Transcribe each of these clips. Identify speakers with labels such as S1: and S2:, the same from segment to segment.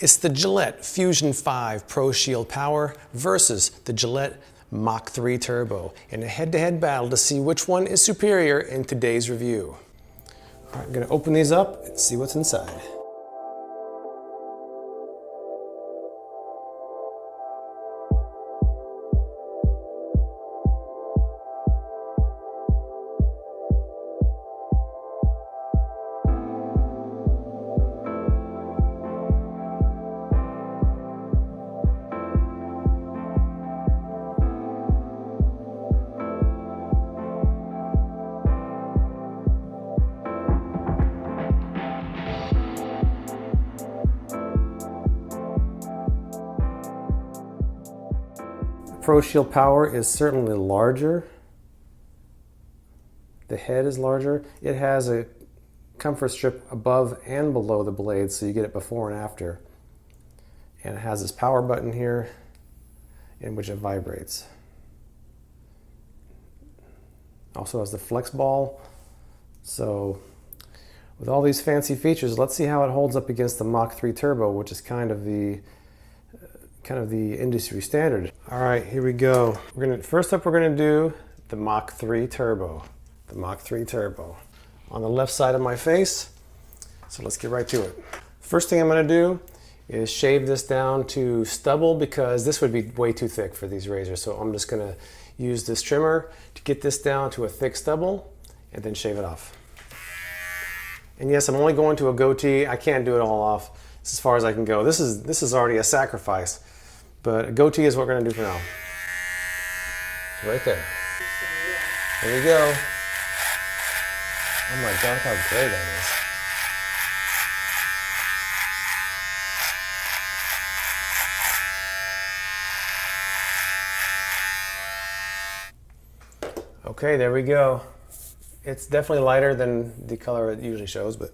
S1: It's the Gillette Fusion 5 Proshield Power versus the Gillette Mach 3 Turbo in a head-to-head battle to see which one is superior in today's review. All right, I'm going to open these up and see what's inside. Proshield Power is certainly larger. The head is larger. It has a comfort strip above and below the blade, so you get it before and after. And it has this power button here in which it vibrates. Also has the flex ball. So with all these fancy features, let's see how it holds up against the Mach 3 Turbo, which is kind of the industry standard. All right, here we go. First up, we're gonna do the Mach 3 Turbo. The Mach 3 Turbo on the left side of my face. So let's get right to it. First thing I'm gonna do is shave this down to stubble because this would be way too thick for these razors. So I'm just gonna use this trimmer to get this down to a thick stubble and then shave it off. And yes, I'm only going to a goatee. I can't do it all off. It's as far as I can go. This is already a sacrifice. But a goatee is what we're gonna do for now. Right there. There you go. Oh my God, how great that is. Okay, there we go. It's definitely lighter than the color it usually shows, but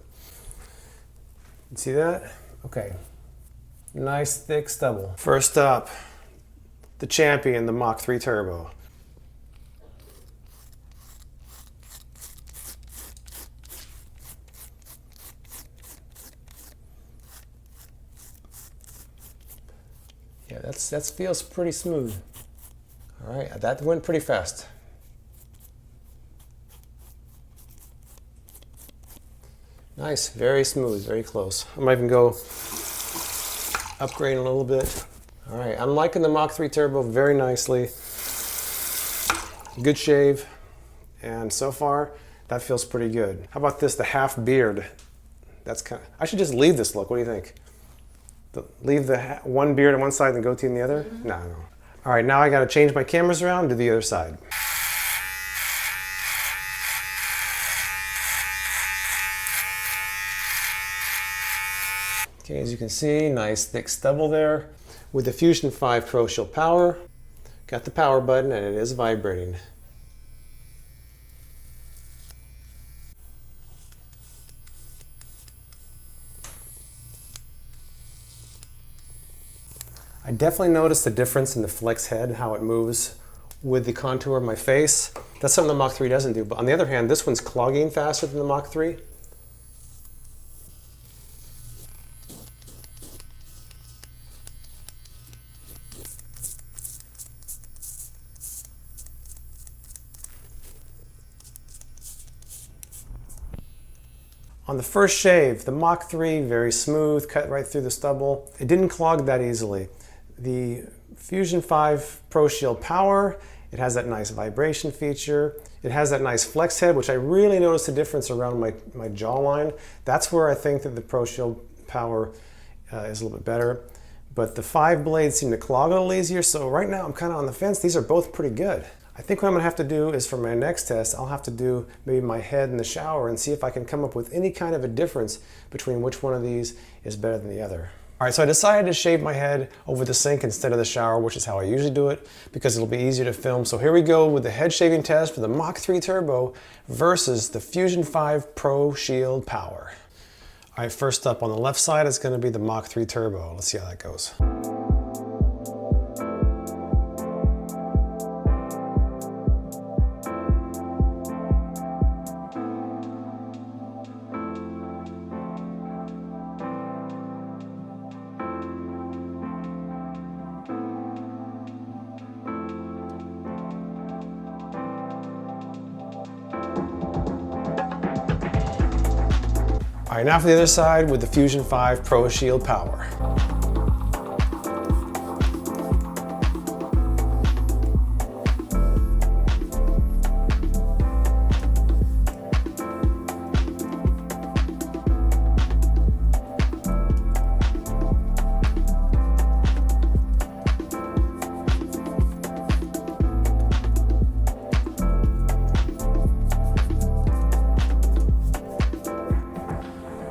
S1: you see that? Okay. Nice thick stubble. First up, the champion, the Mach 3 Turbo. Yeah, that feels pretty smooth. All right, that went pretty fast. Nice, very smooth, very close. I might even go upgrade a little bit. All right, I'm liking the Mach 3 Turbo very nicely. Good shave, and so far, that feels pretty good. How about this, the half beard? I should just leave this look, what do you think? Leave the one beard on one side and the goatee on the other? No. All right, now I gotta change my cameras around to the other side. Okay, as you can see, nice thick stubble there. With the Fusion 5 Proshield Power, got the power button and it is vibrating. I definitely noticed the difference in the flex head, how it moves with the contour of my face. That's something the Mach 3 doesn't do, but on the other hand, this one's clogging faster than the Mach 3. On the first shave, the Mach 3, very smooth, cut right through the stubble. It didn't clog that easily. The Fusion 5 Proshield Power, it has that nice vibration feature. It has that nice flex head, which I really noticed a difference around my jawline. That's where I think that the Proshield Power is a little bit better. But the 5 blades seem to clog a little easier, so right now I'm kind of on the fence. These are both pretty good. I think what I'm gonna have to do is for my next test, I'll have to do maybe my head in the shower and see if I can come up with any kind of a difference between which one of these is better than the other. All right, so I decided to shave my head over the sink instead of the shower, which is how I usually do it because it'll be easier to film. So here we go with the head shaving test for the Mach 3 Turbo versus the Fusion 5 Proshield Power. All right, first up on the left side is gonna be the Mach 3 Turbo. Let's see how that goes. right, now for the other side with the Fusion 5 Proshield Power.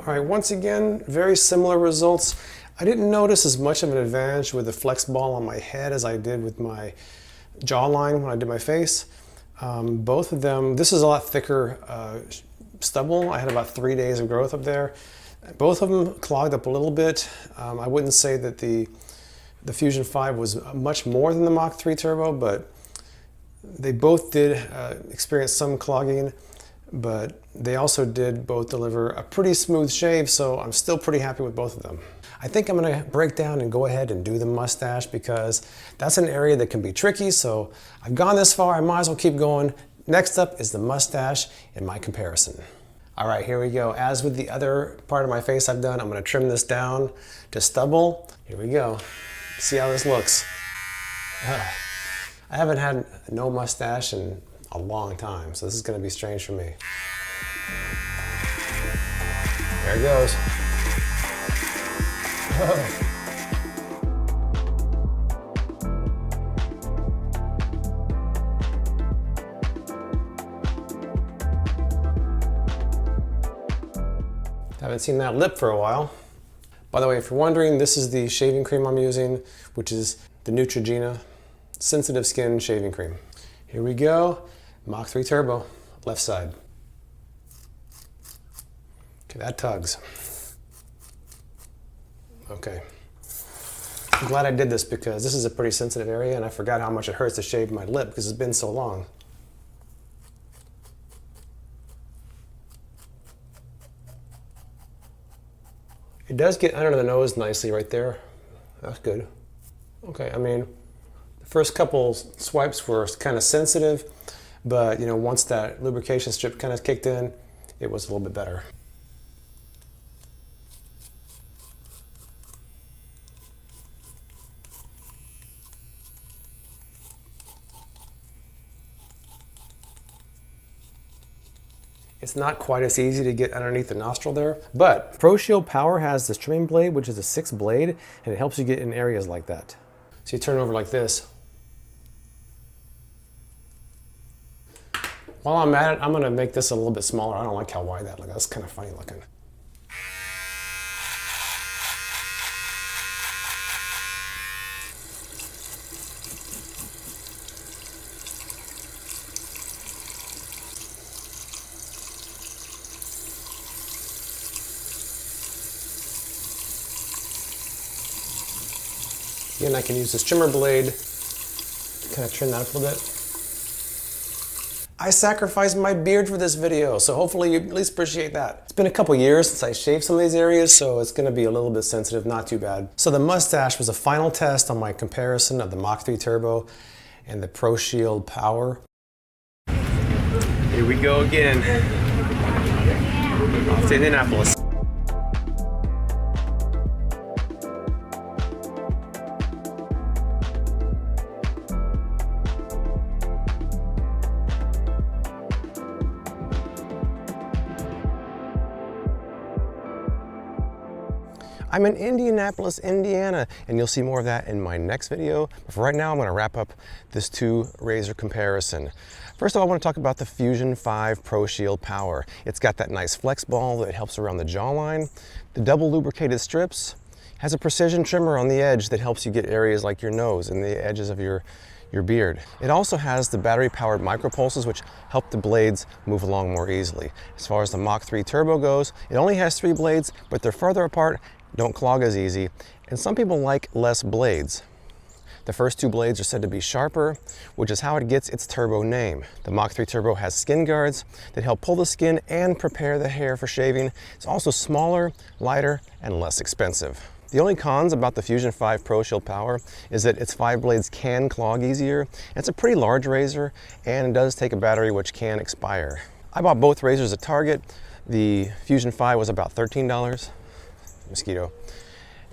S1: All right, once again, very similar results. I didn't notice as much of an advantage with the flex ball on my head as I did with my jawline when I did my face. Both of them, this is a lot thicker stubble. I had about 3 days of growth up there. Both of them clogged up a little bit. I wouldn't say that the Fusion 5 was much more than the Mach 3 Turbo, but they both did experience some clogging. But they also did both deliver a pretty smooth shave, so I'm still pretty happy with both of them. I think I'm gonna break down and go ahead and do the mustache because that's an area that can be tricky, so I've gone this far, I might as well keep going. Next up is the mustache in my comparison. All right, here we go. As with the other part of my face I've done, I'm gonna trim this down to stubble. Here we go. See how this looks. I haven't had no mustache in a long time, so this is going to be strange for me. There it goes. Haven't seen that lip for a while. By the way, if you're wondering, this is the shaving cream I'm using, which is the Neutrogena Sensitive Skin Shaving Cream. Here we go. Mach 3 Turbo, left side. Okay, that tugs. Okay. I'm glad I did this because this is a pretty sensitive area and I forgot how much it hurts to shave my lip because it's been so long. It does get under the nose nicely right there. That's good. Okay, I mean, the first couple swipes were kind of sensitive, but you know, once that lubrication strip kind of kicked in, it was a little bit better. It's not quite as easy to get underneath the nostril there, but Proshield Power has this trimming blade, which is a 6 blade, and it helps you get in areas like that. So you turn it over like this. While I'm at it, I'm gonna make this a little bit smaller. I don't like how wide that looks. That's kind of funny looking. Again, I can use this trimmer blade to kind of trim that up a little bit. I sacrificed my beard for this video, so hopefully you at least appreciate that. It's been a couple years since I shaved some of these areas, so it's gonna be a little bit sensitive, not too bad. So the mustache was a final test on my comparison of the Mach 3 Turbo and the Proshield Power. Here we go again. Off to Indianapolis. I'm in Indianapolis, Indiana, and you'll see more of that in my next video. But for right now, I'm gonna wrap up this 2 razor comparison. First of all, I wanna talk about the Fusion 5 Proshield Power. It's got that nice flex ball that helps around the jawline. The double lubricated strips has a precision trimmer on the edge that helps you get areas like your nose and the edges of your beard. It also has the battery-powered micropulses, which help the blades move along more easily. As far as the Mach 3 Turbo goes, it only has 3 blades, but they're farther apart, don't clog as easy, and some people like less blades. The first 2 blades are said to be sharper, which is how it gets its turbo name. The Mach 3 Turbo has skin guards that help pull the skin and prepare the hair for shaving. It's also smaller, lighter, and less expensive. The only cons about the Fusion 5 Proshield Power is that its 5 blades can clog easier. It's a pretty large razor, and it does take a battery which can expire. I bought both razors at Target.
S2: The Fusion 5 was about $13, mosquito,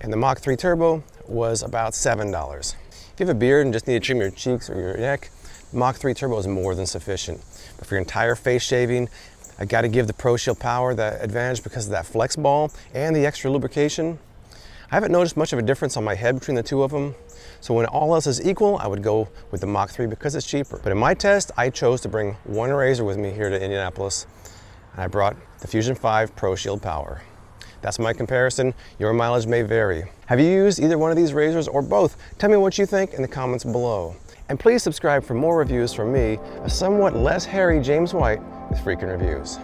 S2: and the Mach 3 Turbo was about $7. If you have a beard and just need to trim your cheeks or your neck, the Mach 3 Turbo is more than sufficient. But for your entire face shaving, I got to give the Proshield Power that advantage because of that flex ball and the extra lubrication. I haven't noticed much of a difference on my head between the two of them. So when all else is equal, I would go with the Mach 3 because it's cheaper. But in my test, I chose to bring one razor with me here to Indianapolis, and I brought the Fusion 5 Proshield Power. That's my comparison. Your mileage may vary. Have you used either one of these razors or both? Tell me what you think in the comments below. And please subscribe for more reviews from me, a somewhat less hairy James White with freaking reviews.